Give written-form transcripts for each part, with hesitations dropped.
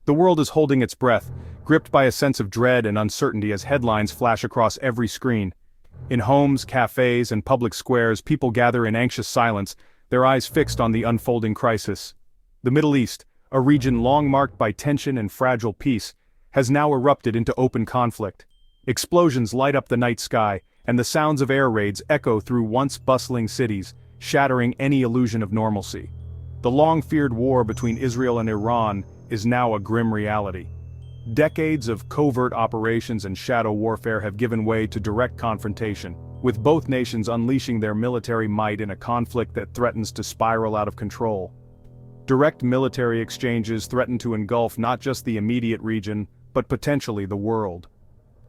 The world is holding its breath, gripped by a sense of dread and uncertainty as headlines flash across every screen. In homes, cafes, and public squares, people gather in anxious silence, their eyes fixed on the unfolding crisis. The Middle East, a region long marked by tension and fragile peace, has now erupted into open conflict. Explosions light up the night sky, and the sounds of air raids echo through once bustling cities, shattering any illusion of normalcy. The long-feared war between Israel and Iran is now a grim reality. Decades of covert operations and shadow warfare have given way to direct confrontation, with both nations unleashing their military might in a conflict that threatens to spiral out of control. Direct military exchanges threaten to engulf not just the immediate region, but potentially the world.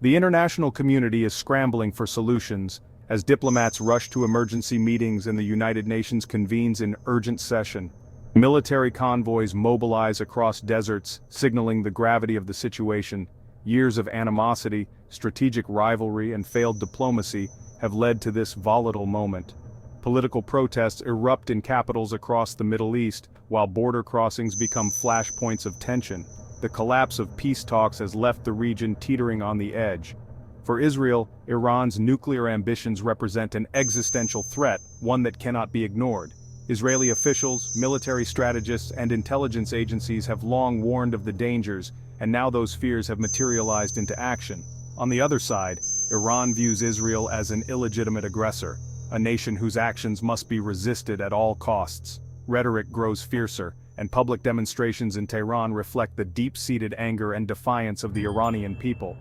The international community is scrambling for solutions, as diplomats rush to emergency meetings and the United Nations convenes in urgent session. Military convoys mobilize across deserts, signaling the gravity of the situation. Years of animosity, strategic rivalry, and failed diplomacy have led to this volatile moment. Political protests erupt in capitals across the Middle East, while border crossings become flashpoints of tension. The collapse of peace talks has left the region teetering on the edge. For Israel, Iran's nuclear ambitions represent an existential threat, one that cannot be ignored. Israeli officials, military strategists, and intelligence agencies have long warned of the dangers, and now those fears have materialized into action. On the other side, Iran views Israel as an illegitimate aggressor, a nation whose actions must be resisted at all costs. Rhetoric grows fiercer, and public demonstrations in Tehran reflect the deep-seated anger and defiance of the Iranian people.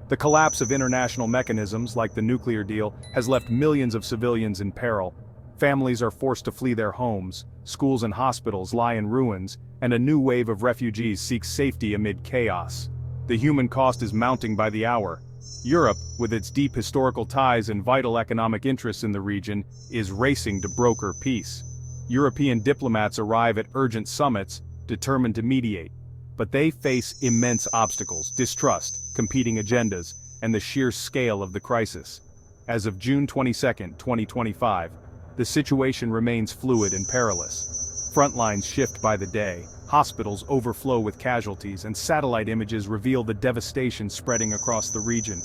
The collapse of international mechanisms, like the nuclear deal, has left millions of civilians in peril. Families are forced to flee their homes, schools and hospitals lie in ruins, and a new wave of refugees seeks safety amid chaos. The human cost is mounting by the hour. Europe, with its deep historical ties and vital economic interests in the region, is racing to broker peace. European diplomats arrive at urgent summits, determined to mediate. But they face immense obstacles: distrust, competing agendas, and the sheer scale of the crisis. As of June 22, 2025, the situation remains fluid and perilous. Frontlines shift by the day, hospitals overflow with casualties, and satellite images reveal the devastation spreading across the region.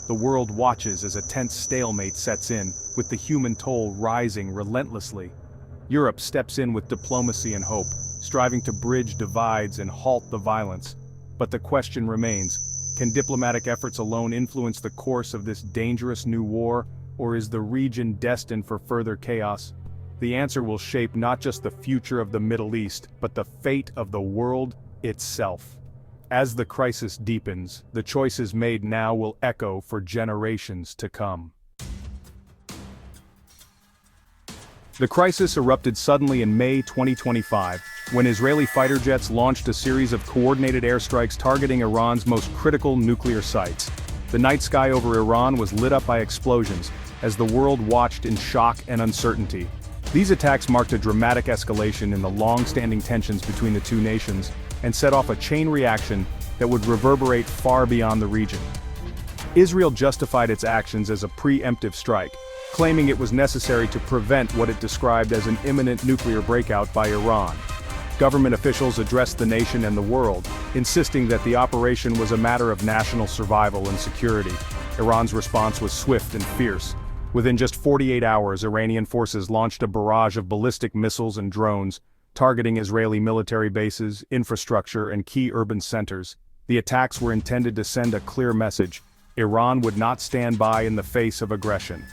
The world watches as a tense stalemate sets in, with the human toll rising relentlessly. Europe steps in with diplomacy and hope, striving to bridge divides and halt the violence. But the question remains: can diplomatic efforts alone influence the course of this dangerous new war, or is the region destined for further chaos? The answer will shape not just the future of the Middle East, but the fate of the world itself. As the crisis deepens, the choices made now will echo for generations to come. The crisis erupted suddenly in May 2025, when Israeli fighter jets launched a series of coordinated airstrikes targeting Iran's most critical nuclear sites. The night sky over Iran was lit up by explosions, as the world watched in shock and uncertainty. These attacks marked a dramatic escalation in the long-standing tensions between the two nations, and set off a chain reaction that would reverberate far beyond the region. Israel justified its actions as a preemptive strike, claiming it was necessary to prevent what it described as an imminent nuclear breakout by Iran. Government officials addressed the nation and the world, insisting that the operation was a matter of national survival and security. Iran's response was swift and fierce. Within just 48 hours, Iranian forces launched a barrage of ballistic missiles and drones, targeting Israeli military bases, infrastructure, and key urban centers. The attacks were intended to send a clear message: Iran would not stand by in the face of aggression.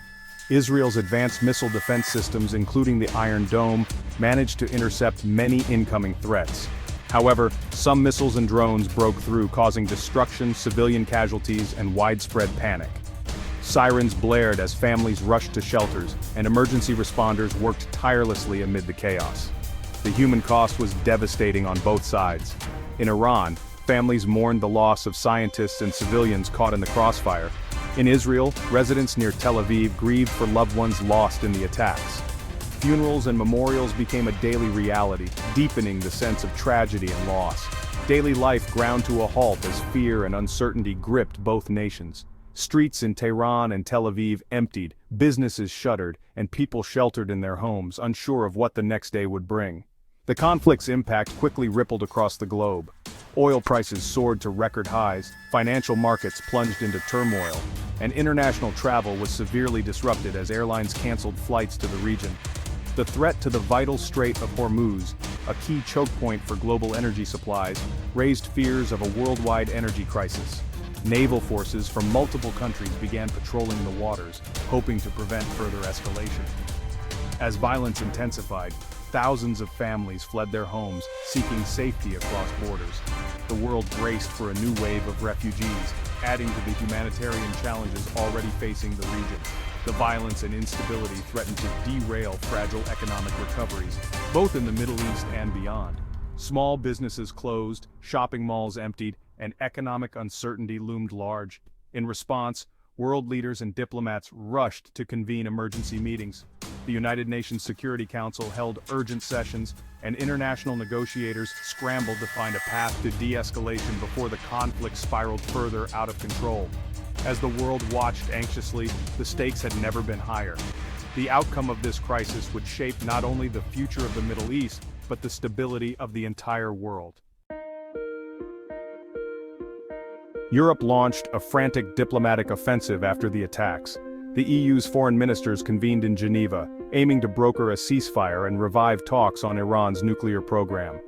Israel's advanced missile defense systems, including the Iron Dome, managed to intercept many incoming threats. However, some missiles and drones broke through, causing destruction, civilian casualties, and widespread panic. Sirens blared as families rushed to shelters, and emergency responders worked tirelessly amid the chaos. The human cost was devastating on both sides. In Iran, families mourned the loss of scientists and civilians caught in the crossfire. In Israel, residents near Tel Aviv grieved for loved ones lost in the attacks. Funerals and memorials became a daily reality, deepening the sense of tragedy and loss. Daily life ground to a halt as fear and uncertainty gripped both nations. Streets in Tehran and Tel Aviv emptied, businesses shuttered, and people sheltered in their homes, unsure of what the next day would bring. The conflict's impact quickly rippled across the globe. Oil prices soared to record highs, financial markets plunged into turmoil, and international travel was severely disrupted as airlines canceled flights to the region. The threat to the vital Strait of Hormuz, a key choke point for global energy supplies, raised fears of a worldwide energy crisis. Naval forces from multiple countries began patrolling the waters, hoping to prevent further escalation. As violence intensified, thousands of families fled their homes, seeking safety across borders. The world braced for a new wave of refugees, adding to the humanitarian challenges already facing the region. The violence and instability threatened to derail fragile economic recoveries, both in the Middle East and beyond. Small businesses closed, shopping malls emptied, and economic uncertainty loomed large. In response, world leaders and diplomats rushed to convene emergency meetings. The United Nations Security Council held urgent sessions, and international negotiators scrambled to find a path to de-escalation before the conflict spiraled further out of control. As the world watched anxiously, the stakes had never been higher. The outcome of this crisis would shape not only the future of the Middle East, but the stability of the entire world. Europe launched a frantic diplomatic offensive after the attacks. The EU's foreign ministers convened in Geneva, aiming to broker a ceasefire and revive talks on Iran's nuclear program.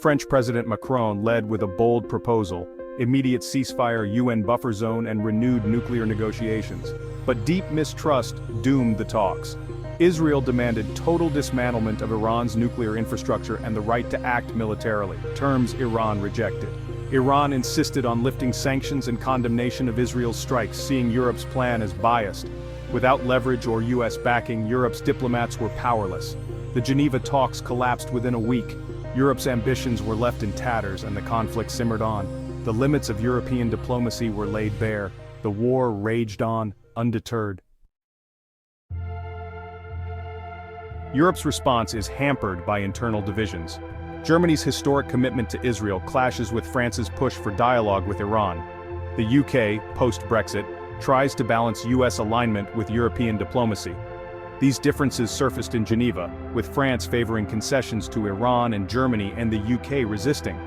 French President Macron led with a bold proposal: immediate ceasefire, UN buffer zone, and renewed nuclear negotiations. But deep mistrust doomed the talks. Israel demanded total dismantlement of Iran's nuclear infrastructure and the right to act militarily, terms Iran rejected. Iran insisted on lifting sanctions and condemnation of Israel's strikes, seeing Europe's plan as biased. Without leverage or US backing, Europe's diplomats were powerless. The Geneva talks collapsed within a week. Europe's ambitions were left in tatters and the conflict simmered on. The limits of European diplomacy were laid bare. The war raged on, undeterred. Europe's response is hampered by internal divisions. Germany's historic commitment to Israel clashes with France's push for dialogue with Iran. The UK, post-Brexit, tries to balance US alignment with European diplomacy. These differences surfaced in Geneva, with France favoring concessions to Iran and Germany and the UK resisting.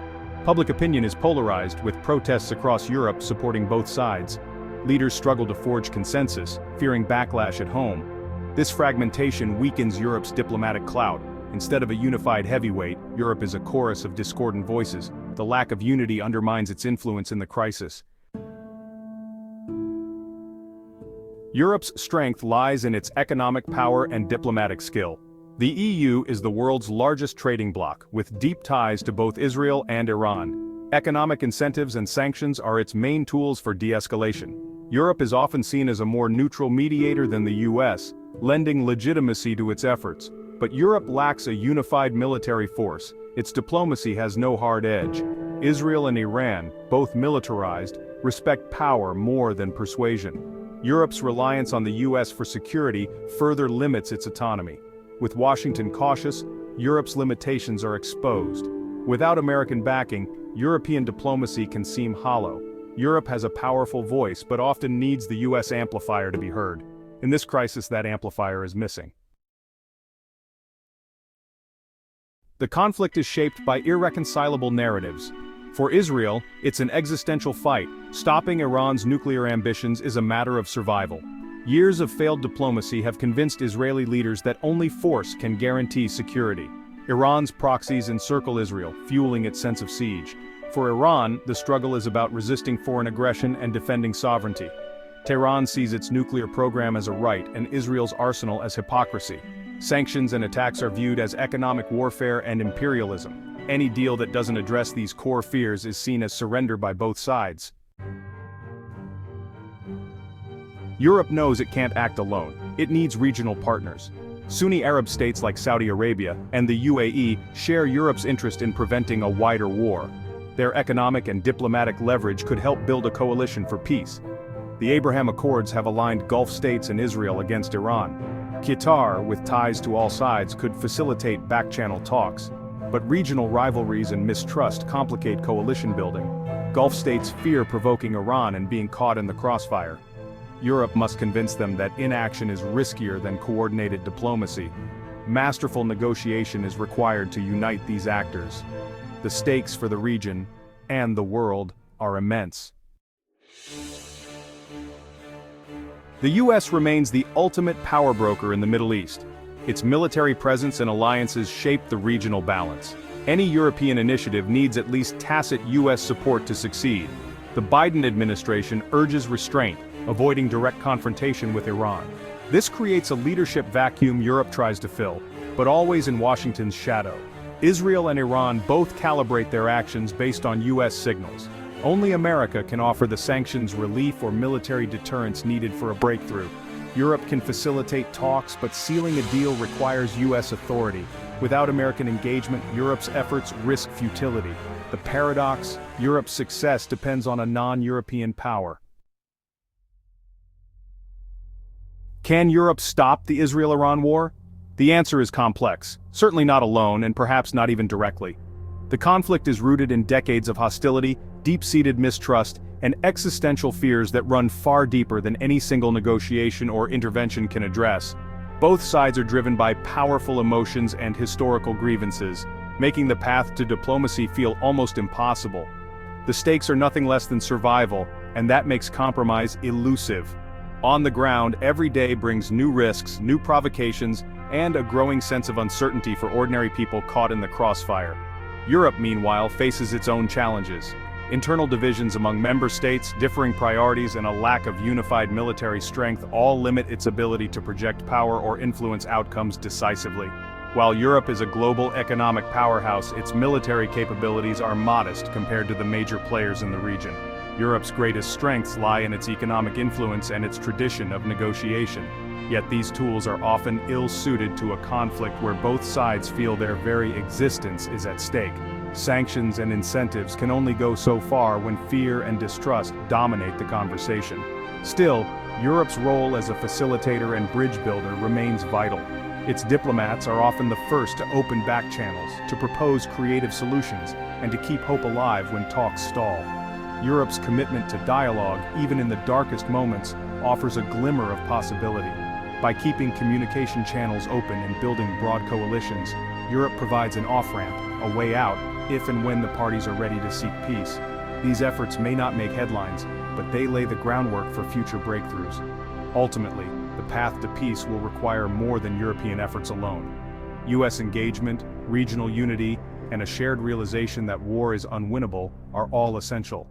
Public opinion is polarized, with protests across Europe supporting both sides. Leaders struggle to forge consensus, fearing backlash at home. This fragmentation weakens Europe's diplomatic clout. Instead of a unified heavyweight, Europe is a chorus of discordant voices. The lack of unity undermines its influence in the crisis. Europe's strength lies in its economic power and diplomatic skill. The EU is the world's largest trading bloc, with deep ties to both Israel and Iran. Economic incentives and sanctions are its main tools for de-escalation. Europe is often seen as a more neutral mediator than the US, lending legitimacy to its efforts. But Europe lacks a unified military force. Its diplomacy has no hard edge. Israel and Iran, both militarized, respect power more than persuasion. Europe's reliance on the US for security further limits its autonomy. With Washington cautious, Europe's limitations are exposed. Without American backing, European diplomacy can seem hollow. Europe has a powerful voice but often needs the US amplifier to be heard. In this crisis, that amplifier is missing. The conflict is shaped by irreconcilable narratives. For Israel, it's an existential fight. Stopping Iran's nuclear ambitions is a matter of survival. Years of failed diplomacy have convinced Israeli leaders that only force can guarantee security. Iran's proxies encircle Israel, fueling its sense of siege. For Iran, the struggle is about resisting foreign aggression and defending sovereignty. Tehran sees its nuclear program as a right and Israel's arsenal as hypocrisy. Sanctions and attacks are viewed as economic warfare and imperialism. Any deal that doesn't address these core fears is seen as surrender by both sides. Europe knows it can't act alone. It needs regional partners. Sunni Arab states like Saudi Arabia and the UAE share Europe's interest in preventing a wider war. Their economic and diplomatic leverage could help build a coalition for peace. The Abraham Accords have aligned Gulf states and Israel against Iran. Qatar, with ties to all sides, could facilitate back-channel talks. But regional rivalries and mistrust complicate coalition building. Gulf states fear provoking Iran and being caught in the crossfire. Europe must convince them that inaction is riskier than coordinated diplomacy. Masterful negotiation is required to unite these actors. The stakes for the region, and the world are immense. The US remains the ultimate power broker in the Middle East. Its military presence and alliances shape the regional balance. Any European initiative needs at least tacit US support to succeed. The Biden administration urges restraint, avoiding direct confrontation with Iran. This creates a leadership vacuum Europe tries to fill, but always in Washington's shadow. Israel and Iran both calibrate their actions based on US signals. Only America can offer the sanctions relief or military deterrence needed for a breakthrough. Europe can facilitate talks, but sealing a deal requires US authority. Without American engagement, Europe's efforts risk futility. The paradox: Europe's success depends on a non-European power. Can Europe stop the Israel-Iran war? The answer is complex, certainly not alone and perhaps not even directly. The conflict is rooted in decades of hostility, deep-seated mistrust, and existential fears that run far deeper than any single negotiation or intervention can address. Both sides are driven by powerful emotions and historical grievances, making the path to diplomacy feel almost impossible. The stakes are nothing less than survival, and that makes compromise elusive. On the ground, every day brings new risks, new provocations, and a growing sense of uncertainty for ordinary people caught in the crossfire. Europe, meanwhile, faces its own challenges. Internal divisions among member states, differing priorities, and a lack of unified military strength all limit its ability to project power or influence outcomes decisively. While Europe is a global economic powerhouse, its military capabilities are modest compared to the major players in the region. Europe's greatest strengths lie in its economic influence and its tradition of negotiation. Yet these tools are often ill-suited to a conflict where both sides feel their very existence is at stake. Sanctions and incentives can only go so far when fear and distrust dominate the conversation. Still, Europe's role as a facilitator and bridge builder remains vital. Its diplomats are often the first to open back channels, to propose creative solutions, and to keep hope alive when talks stall. Europe's commitment to dialogue, even in the darkest moments, offers a glimmer of possibility. By keeping communication channels open and building broad coalitions, Europe provides an off-ramp, a way out, if and when the parties are ready to seek peace. These efforts may not make headlines, but they lay the groundwork for future breakthroughs. Ultimately, the path to peace will require more than European efforts alone. US engagement, regional unity, and a shared realization that war is unwinnable are all essential.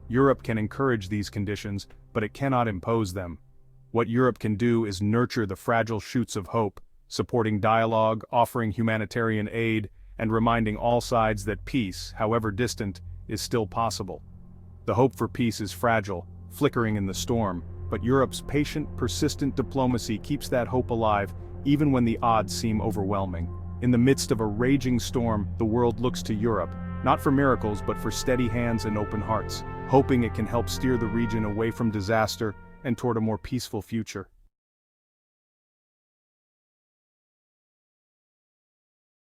Europe can encourage these conditions, but it cannot impose them. What Europe can do is nurture the fragile shoots of hope, supporting dialogue, offering humanitarian aid, and reminding all sides that peace, however distant, is still possible. The hope for peace is fragile, flickering in the storm, but Europe's patient, persistent diplomacy keeps that hope alive, even when the odds seem overwhelming. In the midst of a raging storm, the world looks to Europe, not for miracles but for steady hands and open hearts, hoping it can help steer the region away from disaster and toward a more peaceful future.